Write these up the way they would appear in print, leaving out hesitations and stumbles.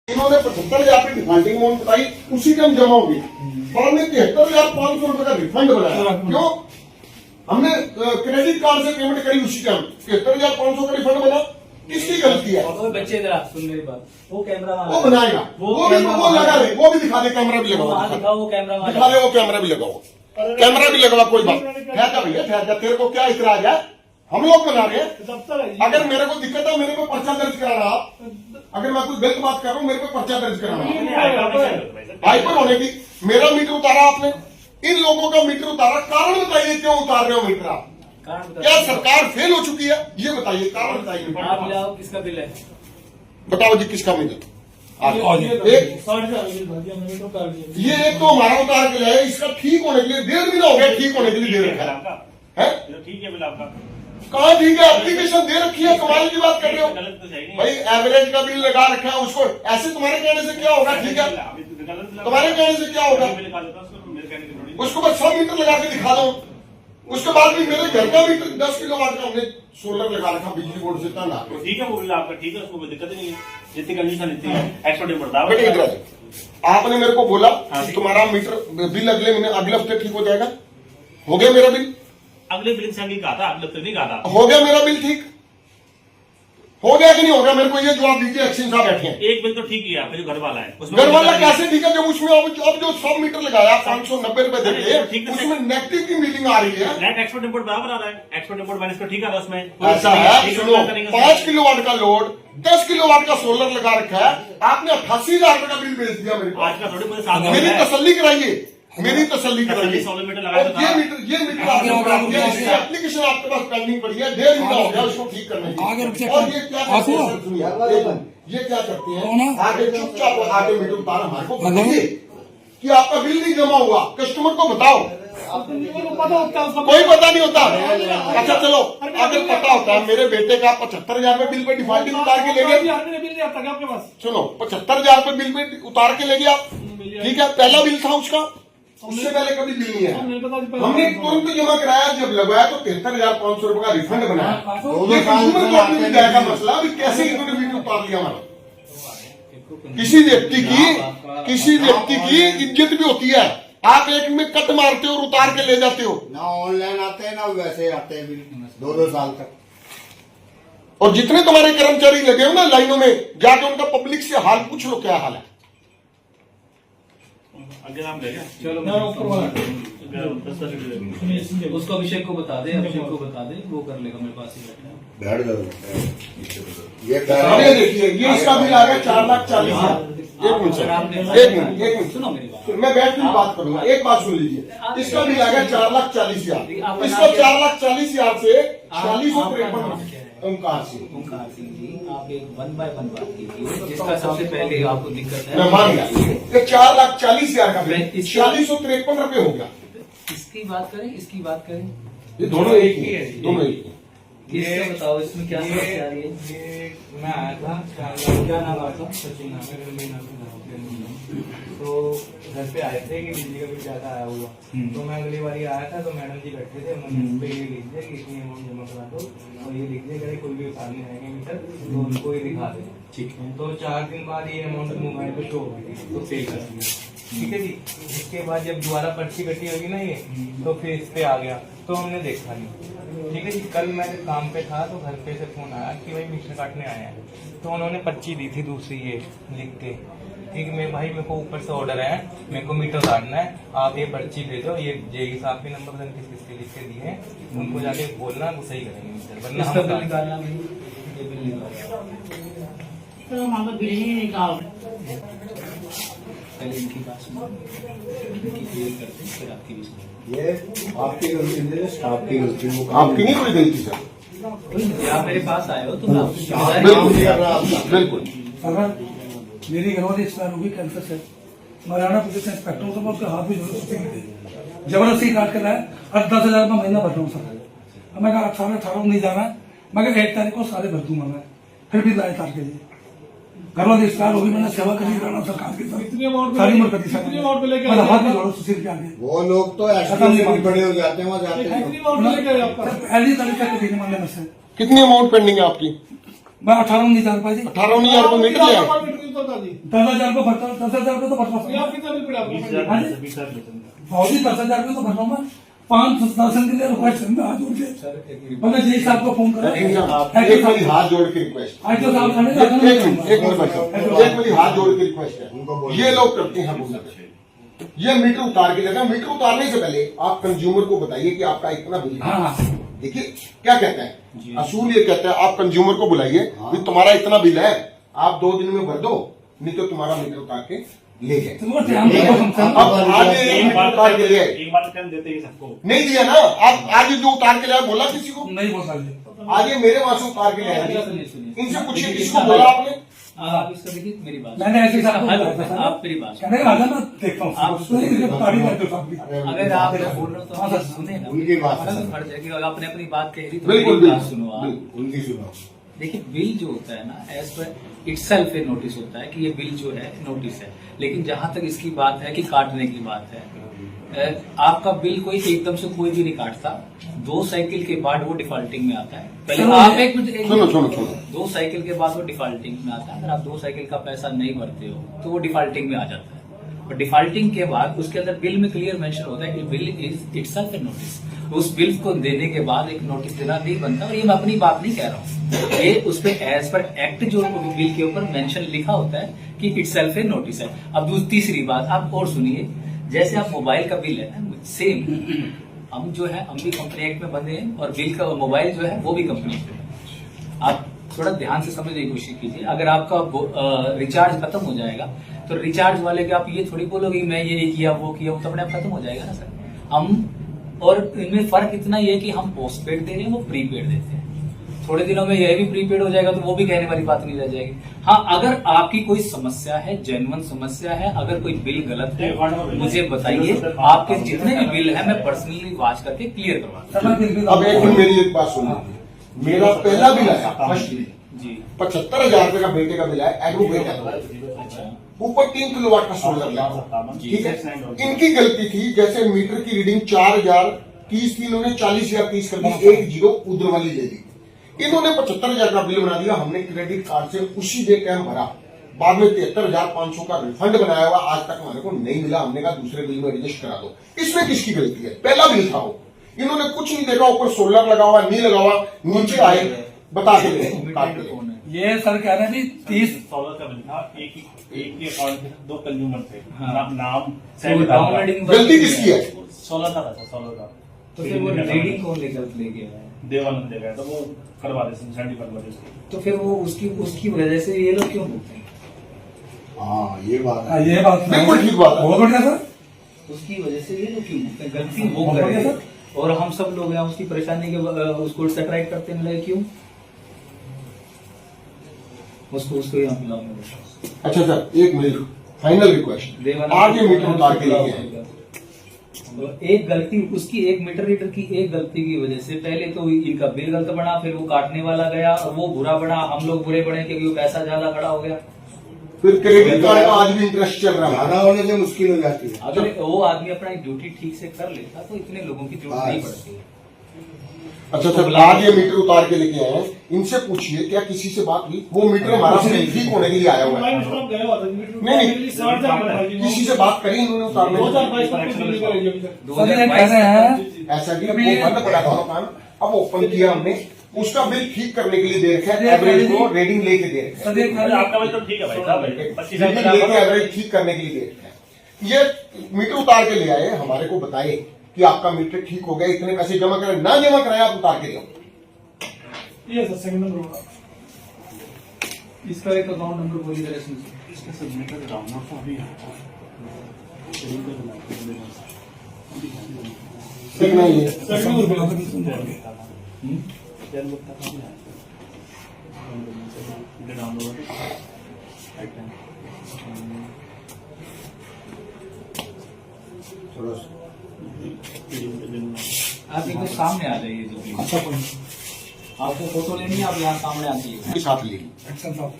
इन्होंने 75,000 की defaulting amount बताई, उसी टाइम जमा होगी। फॉर्म में 73,500 रुपए का रिफंड बनाया। क्यों? हमने क्रेडिट कार्ड से पेमेंट करी उसी टाइम, 73,500 का रिफंड बना। किसकी गलती है? बच्चे इधर सुन मेरी बात। वो कैमरा वो बनाएगा, वो लगा ले, वो भी दिखा दे, कैमरा भी लगाओ, वो कैमरा दिखा ले, वो कैमरा भी लगाओ, कैमरा भी लगवा, कोई बात। ठहर भैया ठहर जा, तेरे को क्या इतराज है? हम लोग बना रहे हैं। अगर मेरे को दिक्कत है, मेरे को पर्चा दर्ज कराना। अगर मैं कोई गलत बात कर रहा हूँ, मेरे को पर्चा दर्ज कराना। हाइपर होने की, मेरा मीटर उतारा आपने, इन लोगों का मीटर उतारा, कारण बताइए क्यों उतार रहे हो मीटर आप? क्या सरकार फेल हो चुकी है? ये बताइए, कारण बताइए। आप लाओ, किसका बिल है? बताओ जी, किसका मीटर? ये एक तो हमारा उतार के लाए, इसका ठीक होने के लिए 1.5 महीना हो गया, ठीक होने के लिए दे रखा है। ठीक है बिल आपका, कहाँ ठीक है? एप्लीकेशन दे रखी है, कमाल की बात कर रहे हो भाई। एवरेज का बिल लगा रखा है, उसको ऐसे तुम्हारे कहने से क्या होगा? ठीक है, तुम्हारे कहने से क्या होगा? उसको बस 100 मीटर लगा के दिखा दो। उसके बाद भी मेरे घर का मीटर 10 किलोवाट का हमने सोलर लगा रखा बिजली बोर्ड से, तना ठीक है, वो बिल आपका ठीक है, उसको कोई दिक्कत नहीं है। जितनी कंडीशन इतनी है, एक्स्ट्रा डे बढ़ता है। आपने मेरे को बोला तुम्हारा मीटर बिल अगले महीने, अगले हफ्ते ठीक हो जाएगा। हो गया मेरा बिल? अगले बिल से नहीं कहा था, अगले तो नहीं कहा था। हो गया मेरा बिल ठीक? हो गया कि नहीं हो गया? मेरे को ये जवाब दीजिए। एक्शन साहब बैठे हैं। एक बिल तो ठीक ही है आपका, जो घर वाला है उसमें। घर वाला कैसे ठीक है जब उसमें अब जो 100 मीटर लगाया 590 रुपए देते, उसमें नेगेटिव की मीटिंग आ रही है। नेट एक्सपोर्ट इम्पोर्ट बराबर आ रहा है, एक्सपोर्ट इम्पोर्ट माइनस तो ठीक आ रहा है उसमें। ऐसा है, सुनो, 5 किलोवाट का लोड, 10 किलोवाट का सोलर लगा रखा है, आपने 88,000 रुपए का बिल भेज दिया मेरे आज का थोड़ी को। मेरी तसल्ली कराइए, मेरी तसल्ली कराइए। 100 मीटर लगाया था। ये मीटर आपके एप्लीकेशन आपके पास पेंडिंग पड़ी है, 1.5 महीना हो गया उसको ठीक करने की। और ये क्या करते हैं? सुनिए, ये क्या करते हैं? आगे चुपचाप आगे मीटर उतार हमारे को बताइए कि आपका बिल नहीं जमा हुआ, कस्टमर को बताओ। कोई पता नहीं होता। अच्छा चलो, अगर पता होता है, मेरे बेटे का 75,000 रुपए बिल पे डिफॉल्टिंग उतार के ले गए। सुनो, 75,000 रुपए बिल पे उतार के ले गया, ठीक है, पहला बिल था उसका, उससे पहले कभी बिल नहीं है। हमने तुरंत जमा कराया, जब लगाया तो 73,500 रुपए का रिफंड बनाया। ये कंज्यूमर कोर्ट में जाएगा मसला, अभी कैसे इन्होंने बिल उतार दिया हमारा? किसी व्यक्ति की इज्जत भी होती है। आप एक में कट मारते हो और उतार के ले जाते हो। ना ऑनलाइन आते हैं ना वैसे आते हैं बिल 2-2 साल तक। और जितने तुम्हारे कर्मचारी लगे हो ना लाइनों में, जाके उनका पब्लिक से हाल पूछ लो, क्या हाल है। आगे नाम ले चलो उसको अभिषेक को बता दे, अभिषेक को बता दे, वो कर लेगा, मेरे पास ही बैठा है। बैठ जाओ। ये देखिए, ये इसका बिल आ गया 4,40,000। एक मिनट सुनो मेरी बात, मैं बैठ के बात करूंगा। एक बात सुन लीजिए, इसका बिल आ गया 4,40,000। इसका 4,40,000 से 4653 ओंकार सिंह जी, आप एक 1 by 1 बात कीजिए, जिसका सबसे पहले आपको दिक्कत है। मैं मान गया, 4,40,000 का बिल 4653 रुपए हो गया। इसकी बात करें, इसकी बात करें, ये दोनों एक ही है, दोनों एक ही। ये बताओ इसमें क्या समस्या आ रही है? ये मैं आया था, क्या नाम आपका? सचिन नाम है, मेरे नाम तो घर पे आए थे कि बिजली का बिल ज्यादा आया हुआ। तो मैं अगली बार आया था तो मैडम जी बैठे थे, उन्होंने इस पे ये लिख दिया कि इतनी अमाउंट जमा करा दो और ये लिख दिया कि कोई भी उतारने आएंगे मीटर तो उनको ये दिखा दे। ठीक है, तो 4 दिन बाद ये अमाउंट मोबाइल पे शो हो गई तो पे कर दिया। ठीक है जी, इसके बाद जब दोबारा पर्ची कटी होगी ना ये, तो फिर इस पे आ गया तो हमने देखा नहीं। ठीक है जी, कल मैं काम पे था तो घर पे से फोन आया कि भाई मीटर काटने आए हैं, तो उन्होंने पर्ची दी थी दूसरी ये लिख के, ठीक है भाई मेरे को ऊपर से ऑर्डर है, मेरे को मीटर काटना है, आप ये पर्ची भेजो, ये जेई साहब के नंबर किस किसके लिख के दिए हैं, उनको जाके बोलना वो सही करेंगे मीटर, वरना हम निकालना नहीं, ये बिल निकालना। पहले इनकी बात सुनो, इनकी क्लियर करते हैं, फिर आपकी भी सुनो। ये आपकी गलती नहीं है, स्टाफ की गलती है। आपकी नहीं कोई गलती सर। आप मेरे पास आए हो तो मैं बिल्कुल। अगर मेरी घरवाली एक्सपायर होगी कैंसर से, महाराणा पुलिस इंस्पेक्टर हूँ तो मैं उसके हाथ भी जबरदस्ती काट कर लाया और 10,000 रुपये महीना भर रहा हूँ सर। मैं कहा 18 नहीं जाना, मैं 1 तारीख को सारे भर दूंगा मैं, फिर भी लाए तार के लिए घरवाली एक्सपायर होगी, मैंने सेवा करी करना सरकार की सारी उम्र करी सर, हाथ भी जोड़ो सुशील के आगे। वो लोग तो ऐसे भी बड़े हो जाते हैं, वहाँ जाते हैं। पहली तारीख तक देने वाले में से कितनी अमाउंट पेंडिंग है आपकी? मैं 18 नहीं जा पाई। 18,000 रुपये मीटर लिया। 10,000 को भरता, 10,000 को तो भरता हूँ। हाँ जी? 20,000 भाव जी 10,000 को तो भरता हूँ मैं। 5 दर्शन के लिए रिक्वेस्ट करूंगा हाथ जोड़ के। मैंने जी साहब को फोन करा। एक मेरी हाथ जोड़ के रिक्वेस्ट, आज तो साहब खाने एक मिनट भाई, एक मेरी हाथ जोड़ के रिक्वेस्ट है। ये लोग करते हैं बोलते, ये मीटर उतार के लेना। मीटर उतारने से पहले आप कंज्यूमर को बताइए कि आपका इतना बिल है। हाँ, देखिए क्या कहता है असूल, ये कहता है आप कंज्यूमर को बुलाइए कि तुम्हारा इतना बिल है, आप 2 दिन में भर दो, नहीं तो तुम्हारा मीटर उतार के ले गए। तो वो टाइम पे अब आज ये मीटर उतार के ले आए, एक बार टाइम देते ही सबको नहीं दिया ना। आप आज जो उतार के ले आए बोला किसी को? नहीं बोल सकते। आज ये मेरे वहां से उतार के ले आए, इनसे पूछिए किसी को बोला आपने? आप इसका देखिए मेरी बात, मैंने ऐसे साहब को हल बोला होता था है, सर। आप मेरी बात कहने का मैं देखता हूँ आप तारीफ करते साहब भी। अगर आप बोल रहे हो तो हाँ, आप सर। सुने ना, उनकी बात हमारा तो सुनो। फर्ज है कि अगर आपने अपनी बात कह दी तो बिल्कुल मेरी बात सुनो आप। बिल्कुल। उनकी सुनो। देखिए बिल जो होता है ना, एज पर इटसेल्फ ए नोटिस होता है कि ये बिल जो है नोटिस है। लेकिन जहां तक इसकी बात है कि काटने की बात है, आपका बिल कोई एकदम से कोई भी नहीं काटता। 2 साइकिल के बाद वो डिफॉल्टिंग में आता है। पहले सुनो, आप एक मिनट, सुनो। 2 साइकिल के बाद वो डिफॉल्टिंग में आता है। अगर आप 2 साइकिल का पैसा नहीं भरते हो तो वो डिफॉल्टिंग में आ जाता है। और डिफॉल्टिंग के बाद उसके अंदर बिल में क्लियर मेंशन होता है कि bill is itself A notice. उस बिल को देने के बाद एक नोटिस देना नहीं बनता। और ये मैं अपनी बात नहीं कह रहा हूँ, ये उस पे एज पर एक्ट जो बिल के ऊपर मेंशन लिखा होता है कि इटसेल्फ ए नोटिस है। अब तीसरी बात आप और सुनिए, जैसे आप मोबाइल का बिल है ना, सेम हम जो है हम भी कंपनी एक्ट में बंधे हैं और बिल का मोबाइल जो है वो भी कंपनी एक्ट में। आप थोड़ा ध्यान से समझने की कोशिश कीजिए। अगर आपका रिचार्ज खत्म हो जाएगा तो रिचार्ज वाले के आप ये थोड़ी बोलोगे मैं ये किया वो किया, वो तो अपने आप खत्म हो जाएगा ना सर। हम और इनमें फर्क इतना ही है कि हम पोस्ट पेड दे रहे हैं, वो प्रीपेड देते हैं। थोड़े दिनों में यह भी प्रीपेड हो जाएगा तो वो भी कहने वाली बात नहीं रह जाएगी। हाँ, अगर आपकी कोई समस्या है, जेन्युइन समस्या है, अगर कोई बिल गलत है मुझे बताइए। आपके जितने भी बिल है मैं पर्सनली वॉच करके क्लियर करवा दूंगा। अब एक मिनट मेरी एक बात सुनो। मेरा पहला बिल आया फर्स्ट बिल जी 75,000 रुपए का बेटे का बिल आया, एग्रोवेट है, ऊपर 3 किलोवाट का सोलर लगा। ठीक है, इनकी गलती थी। जैसे मीटर की रीडिंग 4,030 थी, इन्होंने 40,000 30 कर दी, 1 जीरो उधर वाली ले ली। इन्होंने 75,000 का बिल बना दिया, हमने क्रेडिट कार्ड से उसी डे टाइम भरा। बाद में 73,500 का रिफंड बनाया हुआ, आज तक हमारे को नहीं मिला। हमने कहा दूसरे बिल में एडजस्ट करा दो। इसमें किसकी गलती है? पहला बिल था वो, इन्होंने कुछ नहीं देखा, ऊपर सोलर लगा हुआ नहीं लगा हुआ, नीचे आए बता के ये सर कह रहे थे 30 16 का बिल था, एक ही अकाउंट थे, 2 कंज्यूमर थे। नाम गलती किसकी है? 16 का था, 16 का। तो फिर वो रीडिंग कौन लेकर ले गया है? देवानंद दे गया, तो वो करवा दे, सेंडी करवा दे। तो फिर वो उसकी वजह से ये लोग क्यों बोलते हैं? हाँ ये बात हाँ, है। ये बात बिल्कुल ठीक बात है। बहुत बढ़िया सर। उसकी वजह से ये लोग क्यों बोलते हैं? गलती वो कर रहे हैं और हम सब लोग हैं उसकी परेशानी के उसको सेटराइट करते हैं। मतलब क्यों उसको यहाँ पिलाऊंगा। अच्छा सर, एक मेरी फाइनल रिक्वेस्ट, आज ये मीटर उतार के लेके आए। एक गलती उसकी, 1 मीटर रीडर की एक गलती की वजह से पहले तो इनका बिल गलत बना, फिर वो काटने वाला गया और वो बुरा बना, हम लोग बुरे बने क्योंकि वो पैसा ज्यादा खड़ा हो गया। फिर क्रेडिट कार्ड का आज भी इंटरेस्ट चल रहा है। ज्यादा होने से मुश्किल हो जाती है। अगर वो आदमी अपना ड्यूटी ठीक से कर लेता तो इतने लोगों की जरूरत नहीं पड़ती। अच्छा सर, आज ये मीटर उतार के लेके आए हैं, इनसे पूछिए क्या किसी से बात हुई? वो मीटर हमारा ठीक होने के लिए आया हुआ है। नहीं, किसी से बात करी इन्होंने उतारने सर ये कह रहे हैं ऐसा कि वो बंद पड़ा था मकान, अब ओपन किया हमने, उसका बिल ठीक करने के लिए दे रखा है, एवरेज को रेडिंग लेके दे रखा है। सर ये कह रहे हैं आपका बिल तो ठीक है भाई साहब, 25,000 रेडिंग लेके एवरेज ठीक करने के लिए दे रखा है। ये मीटर उतार के ले आए, हमारे को बताए कि आपका मीटर ठीक हो गया, इतने पैसे जमा करें, ना जमा कराए आप उतार के दो। ये सर सेकंड नंबर इसका एक अकाउंट नंबर बोली जरा इसमें से। इसका सबमिटर डाउनलोड तो अभी ठीक नहीं है थोड़ा आप एकदम सामने आ जाइए जो भी। अच्छा कोई आपको फोटो लेनी है, आप यहाँ सामने आती है। के साथ ले एक्शन साहब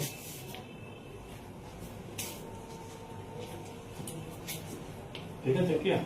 ठीक है, चेक किया।